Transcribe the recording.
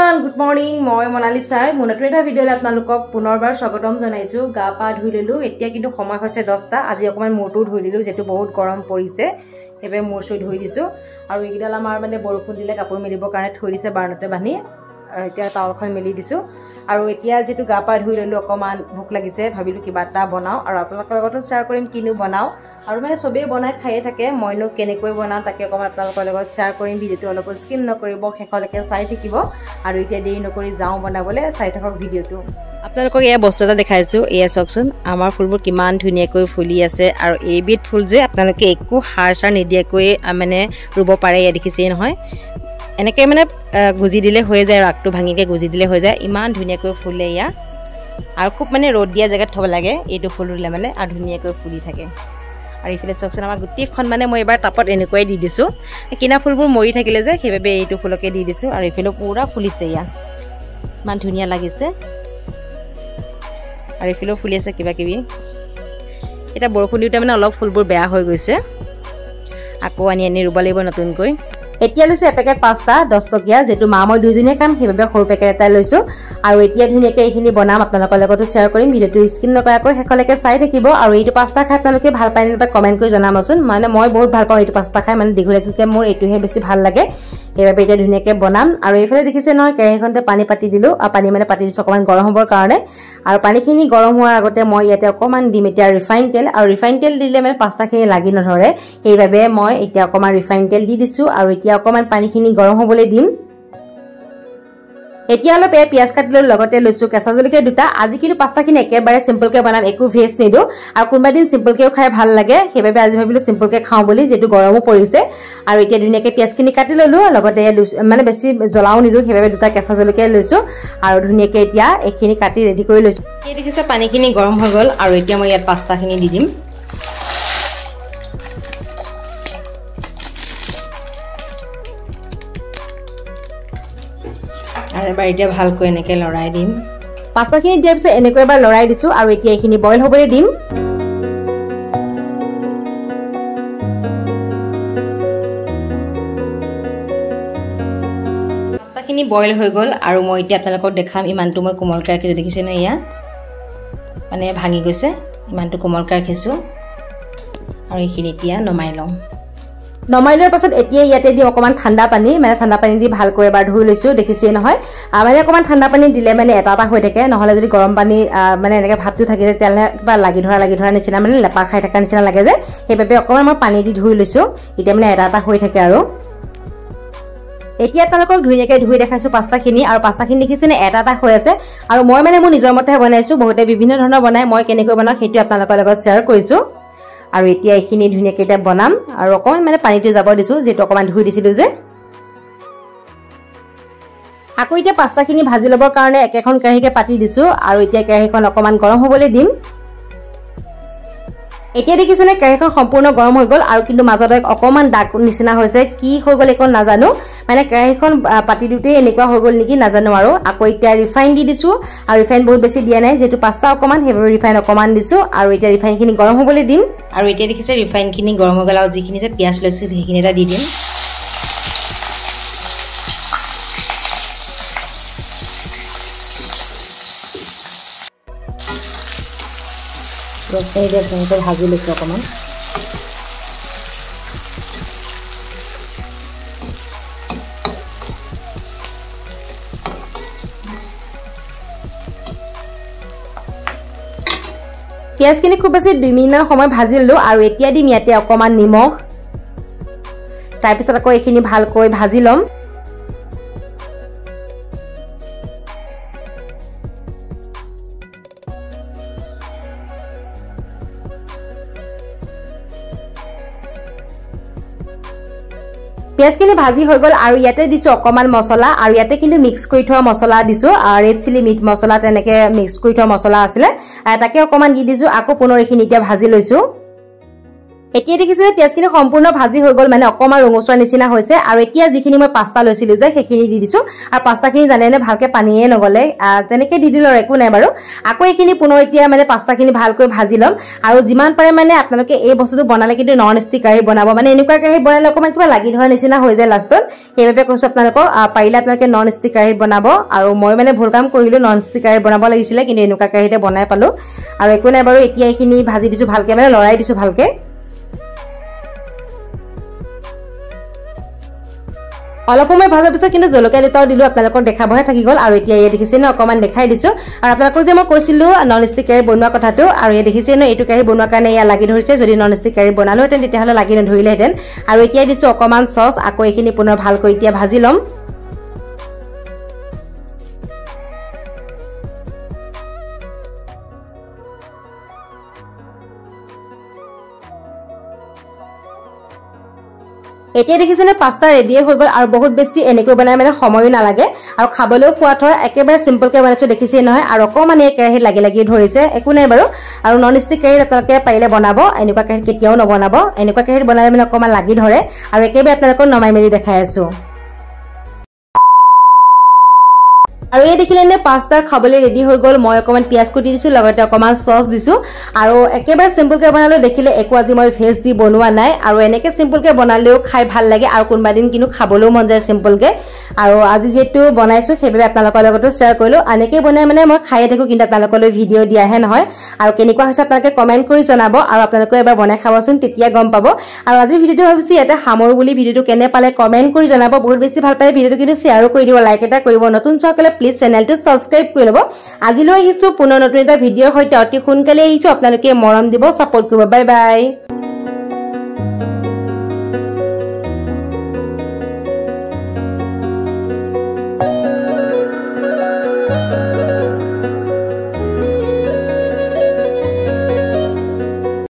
everyone good morning मैं Mona Lisa মোৰ নতুন এটা ভিডিঅ'লৈ আপোনালোকক পুনৰবাৰ স্বাগতম জনাইছো গা পা ধুই ললো এতিয়া কিন্তু সময় হৈছে 10টা আজি অকমান মোৰটো ধুই দিলো যেটো বহুত গৰম পৰিছে এবে মোৰ সৈ ধুই দিছো আৰু এইগিডাল আমাৰ মানে বৰষুণ দিলে কাপোৰ মেলিবৰ কাৰণে থৈ দিছে বাৰণতে বানি এতিয়া তাওলখন মেলি দিছো আৰু এতিয়া যেটো গা পা ধুই ললো অকমান ভোক লাগিছে ভাবিলো কিবা এটা বনাও আৰু আপোনালোকৰ লগত শেয়াৰ কৰিম কিনো বনাও আৰু মানে সবে বনাই খাইয়ে থাকে মইনো কেনেকৈ বনাও তাকে অকমান আপোনালোকৰ লগত শেয়াৰ কৰিম ভিডিওটো অলপ স্কিপ নকৰিব শেষলৈকে চাই থাকিব আৰু এতিয়া দেৰি নকৰি যাও বনাবলৈ চাই থাকক ভিডিওটো আপোনালোকক এই বস্তু এটা দেখাইছো এই চকচোন আমাৰ ফুলবোৰ কিমান ধুনিয়াকৈ ফুলি আছে আৰু এই বিট ফুল যে আপোনালোকে একো সাৰ সাৰ নিদিয়াকৈ মানে ৰুব পাৰে ইয়া দেখিছেই নহয় এনেকে মানে গুজি দিলে হৈ যায় ৰাকটো ভাঙিকে গুজি দিলে হৈ যায় ইমান ধুনিয়াকৈ ফুলে ইয়া আৰু খুব মানে ৰ'দ দিয়া জায়গাত থব লাগে এইটো ফুল ৰুলে মানে আৰু ধুনিয়াকৈ ফুলি থাকে আৰু ইফালে চকচোন আমাৰ গুটিখন মানে মই এবাৰ তাপত এনেকৈ দি দিছো কিনা ফুলবোৰ মৰি থাকিলে যে সেইভাবে এইটো ফুলকে দি দিছো আৰু ইফালে পুৰা ফুলিছে ইয়া মান ধুনিয়া লাগিছে আৰু ইফালে ফুলি আছে কিবা কিবি এটা বৰষুণ দিওঁতে মানে অলপ ফুলবোৰ বেয়া হৈ গৈছে আকৌ আনি ৰুব লাগিব নতুনকৈ এতিয়া লৈছো এপেকেট পাস্তা 10 টকিয়া যেটো মা মই দুজনীয়ে কাম সেইভাবে সৰু পেকেট এটা লৈছো আৰু এতিয়া ধুনিয়াকৈ এইখিনি বনাম আপোনালোকৰ লগত শেয়াৰ কৰিম ভিডিওটো স্কিপ নকৰাকৈ শেষলৈকে চাই থাকিব আৰু এইটো পাস্তা খাই আপোনালোকে ভাল পায় নে কমেন্ট কৰি জনাবচোন মানে মই বহুত ভাল পাওঁ এইটো পাস্তা খাই মানে দীঘলীয়াকৈ মোৰ এইটোহে বেছি ভাল লাগে এইভাবে এতিয়া ধুনিয়াকৈ বনাম আৰু এইফালে দেখিছে নহয় কেৰাহীখনতে পানী পাতি দিলো আৰু পানী মানে পাতি দিছো অকমান গৰম হ'বৰ কাৰণে আৰু পানীখিনি গৰম হোৱাৰ আগতে মই ইয়াতে অকমান দিম এতিয়া ৰিফাইন তেল আৰু ৰিফাইন তেল দিলে মানে পাস্তাখিনি লাগি নধৰে সেইভাবে মই এতিয়া অকমান ৰিফাইন তেল দি দিছো আৰু এতিয়া অকমান পানীখিনি গৰম হ'বলৈ দিম এতিয়া অলপ পিয়াজ কাটিলৈ লগতে লৈছো কেঁচা জলকীয়া দুটা আজি কিন্তু পাস্তাখিনি একেবাৰে সিম্পলকে বনাম একো ভেজ নিদো আৰু কোনবা দিন সিম্পলকেও খাই ভাল লাগে সেইভাবে আজি ভাবিলো সিম্পলকে খাও বুলি যেটো গৰমও পৰিছে আৰু এতিয়া ধুনিয়াকৈ পিয়াজখিনি কাটি ললো লগতে মানে বেছি জ্বলাও নিদো সেইভাবে দুটা কেঁচা জলকীয়া লৈছো আৰু ধুনিয়াকৈ এতিয়া এইখিনি কাটি ৰেডি কৰি লৈছো এই দেখিছে পানীখিনি গৰম হৈ গল আৰু এতিয়া মই ইয়াত পাস্তাখিনি দি দিম আৰু এবাৰ এতিয়া ভালকৈ এনেকৈ লৰাই দিম পাস্তাখিনি দিয়াৰ পিছত এনেকৈ এবাৰ লৰাই দিছো আৰু এতিয়া এইখিনি বইল হ'বলৈ দিম পাস্তাখিনি বইল হৈ গল আৰু মই এতিয়া আপোনালোকক দেখাম ইমানটো মই কোমলকৈ ৰাখিছো দেখিছে ন ইয়া মানে ভাঙি গৈছে ইমানটো কোমলকৈ ৰাখিছো আৰু এইখিনি এতিয়া নমাই লম নমাই লোৱাৰ পাছত এতিয়া ইয়াতে দি অকমান ঠাণ্ডা পানী মানে ঠাণ্ডা পানী দি ভালকৈ এবাৰ ধুই লৈছো দেখিছে নহয় মানে অকমান ঠাণ্ডা পানী দিলে মানে এটা হৈ থাকে নহলে যদি গৰম পানী মানে এনেকৈ ভাতটো থাকিলে তেল কিবা লাগি ধৰা নিচিনা মানে লেপা খাই থকা নিচিনা লাগে যে সেইভাবে অকমান মই পানী দি ধুই লৈছো এতিয়া মানে এটা হৈ থাকে আৰু এতিয়া আপোনালোকক ধুনিয়াকৈ ধুই দেখাইছো পাস্তাখিনি আৰু পাস্তাখিনি দেখিছে নে এটা হৈ আছে আৰু মই মানে মোৰ নিজৰ মতে বনাইছো বহুতে বিভিন্ন ধৰণৰ বনাই মই কেনেকৈ বনাও সেইটো আপোনালোকৰ লগত শেয়াৰ কৰিছো আৰু এতিয়া এইখিনি ধুনিয়াকৈ এটা বনাম আৰু অকমান মানে পানীটো যাব দিছো যেটো অকমান ধুই দিছিলো যে আকৌ এতিয়া পাস্তাখিনি ভাজি লবৰ কাৰণে একেখন কেৰাহীকে পাতি দিছো আৰু এতিয়া কেৰাহীখন অকমান গৰম হ'বলৈ দিম এতিয়া দেখিছেনে কেৰাহীখন সম্পূৰ্ণ গৰম হৈ গল আৰু কিন্তু মাজতে অকমান দাগ নিচিনা হৈছে কি হৈ গল একো নাজানো মানে কেৰাহীখন পাতি দিওঁতে এনেকুৱা হৈ গল নেকি নাজানো আৰু আকৌ এতিয়া ৰিফাইন দি দিছো আৰু ৰিফাইন বহুত বেছি দিয়া নাই যেটো পাস্তা অকমান হেভি ৰিফাইন অকমান দিছো আৰু এতিয়া ৰিফাইনখিনি গৰম হ'বলৈ দিম আৰু এতিয়া দেখিছে ৰিফাইনখিনি গৰম হৈ গল আৰু যিখিনি যে পিয়াজ লৈছো সেইখিনি এটা দি দিম ভাজি লৈছো অকমান পিয়াজখিনি খুব বেছি 2 মিনিট সময় ভাজি ললো আৰু এতিয়া দিম ইয়াতে অকমান নিমখ তাৰ পিছত আকৌ এইখিনি ভালকৈ ভাজি লম পিয়াজখিনি ভাজি হৈ গল আৰু ইয়াতে দিছো অকমান মছলা আৰু ইয়াতে কিন্তু মিক্স কৰি থোৱা মছলা দিছো আৰু ৰেড চিলি মিট মছলা তেনেকে মিক্স কৰি থোৱা মছলা আছিল তাকে অকমান দি দিছো আকৌ পুনৰ এইখিনি এতিয়া ভাজি লৈছো এতিয়া দেখিছে পিয়াজখিনি সম্পূৰ্ণ ভাজি হৈ গ'ল মানে অকমান ৰঙচুৱা নিচিনা হৈছে আৰু এতিয়া যিখিনি মই পাস্তা লৈছিলো যে সেইখিনি দি দিছো আৰু পাস্তাখিনি জানেনে ভালকে পানীয়ে নগলে তেনেকৈ দি দিলো আৰু একো নাই বাৰু আকৌ এইখিনি পুনৰ এতিয়া মানে পাস্তাখিনি ভালকৈ ভাজি ল'ম আৰু যিমান পাৰে মানে আপোনালোকে এই বস্তুটো বনালে কিন্তু নন ষ্টিক কেৰাহীত বনাব মানে এনেকুৱা কেৰাহীত বনালে অকমান কিবা লাগি ধৰা নিচিনা হৈ যায় লাষ্টত সেইবাবে কৈছো আপোনালোকক পাৰিলে আপোনালোকে নন ষ্টিক কেৰাহীত বনাব আৰু মই মানে ভুল কাম কৰিলো নন ষ্টিক কেৰাহীত বনাব লাগিছিলে কিন্তু এনেকুৱা কেৰাহীতে বনাই পালো আৰু একো নাই বাৰু এতিয়া এইখিনি ভাজি দিছো ভালকে মানে লৰাই দিছো ভালকে অলপ সময় ভাজাৰ পিছত কিন্তু জলকীয়া দুটাও দিলো আপোনালোকক দেখাবহে থাকি গ'ল আৰু এতিয়া এই দেখিছে ন অকমান দেখাই দিছো আৰু আপোনালোকক যে মই কৈছিলো নন ষ্টিক কেৰাহীত বনোৱা কথাটো আৰু এই দেখিছে ন এইটো কেৰাহীত বনোৱাৰ কাৰণে ইয়া লাগি ধৰিছে যদি নন ষ্টিক কেৰাহীত বনালোহেঁতেন তেতিয়াহ'লে লাগি নধৰিলেহেঁতেন আৰু এতিয়া দিছো অকমান চচ আকৌ এইখিনি পুনৰ ভালকৈ এতিয়া ভাজি ল'ম এতিয়া দেখিছেনে পাস্তা ৰেডি হৈ গ'ল আৰু বহুত বেছি এনেকৈ বনাই মানে সময়ো নালাগে আৰু খাবলৈও সোৱাদ হয় একেবাৰে সিম্পলকৈ বনাইছো দেখিছে নহয় আৰু অকমান এই কেৰাহীত লাগি ধৰিছে একো নাই বাৰু আৰু নন ষ্টিক কেৰাহীত আপোনালোকে পাৰিলে বনাব এনেকুৱা কেৰাহীত কেতিয়াও নবনাব এনেকুৱা কেৰাহীত বনালে মানে অকমান লাগি ধৰে আৰু একেবাৰে আপোনালোকক নমাই মেলি দেখাই আছো আৰু এই দেখিলেনে পাস্তা খাবলৈ ৰেডি হৈ গ'ল মই অকমান পিয়াজ কুটি দিছো লগতে অকমান সস দিছো আৰু একেবাৰে সিম্পলকৈ বনালো দেখিলে একো আজি মই ভেজ দি বনোৱা নাই আৰু এনেকৈ সিম্পলকৈ বনালেও খাই ভাল লাগে আৰু কোনবা দিন কিন্তু খাবলৈও মন যায় সিম্পলকৈ আৰু আজি যেটো বনাইছো সেইবাবে আপোনালোকৰ লগতো শ্বেয়াৰ কৰিলো এনেকৈ বনাই মানে মই খাইয়ে থাকো কিন্তু আপোনালোকলৈ ভিডিঅ' দিয়াহে নহয় আৰু কেনেকুৱা হৈছে আপোনালোকে কমেন্ট কৰি জনাব আৰু আপোনালোকে এবাৰ বনাই খাবচোন তেতিয়া গম পাব আৰু আজিৰ ভিডিঅ'টো ভাবিছো ইয়াতে সামৰো বুলি ভিডিঅ'টো কেনে পালে কমেন্ট কৰি জনাব বহুত বেছি ভাল পালে ভিডিঅ'টো কিন্তু শ্বেয়াৰো কৰি দিব লাইক এটা কৰিব নতুন চোৱাসকলে প্লিজ চেনেলটো সাবস্ক্ৰাইব কৰি লব আজিলৈ আহিছো পুনৰ নতুন এটা ভিডিঅ'ৰ সৈতে অতি সোনকালে আহিছো আপোনালোকে মৰম দিব সাপোৰ্ট কৰিব বাই বাই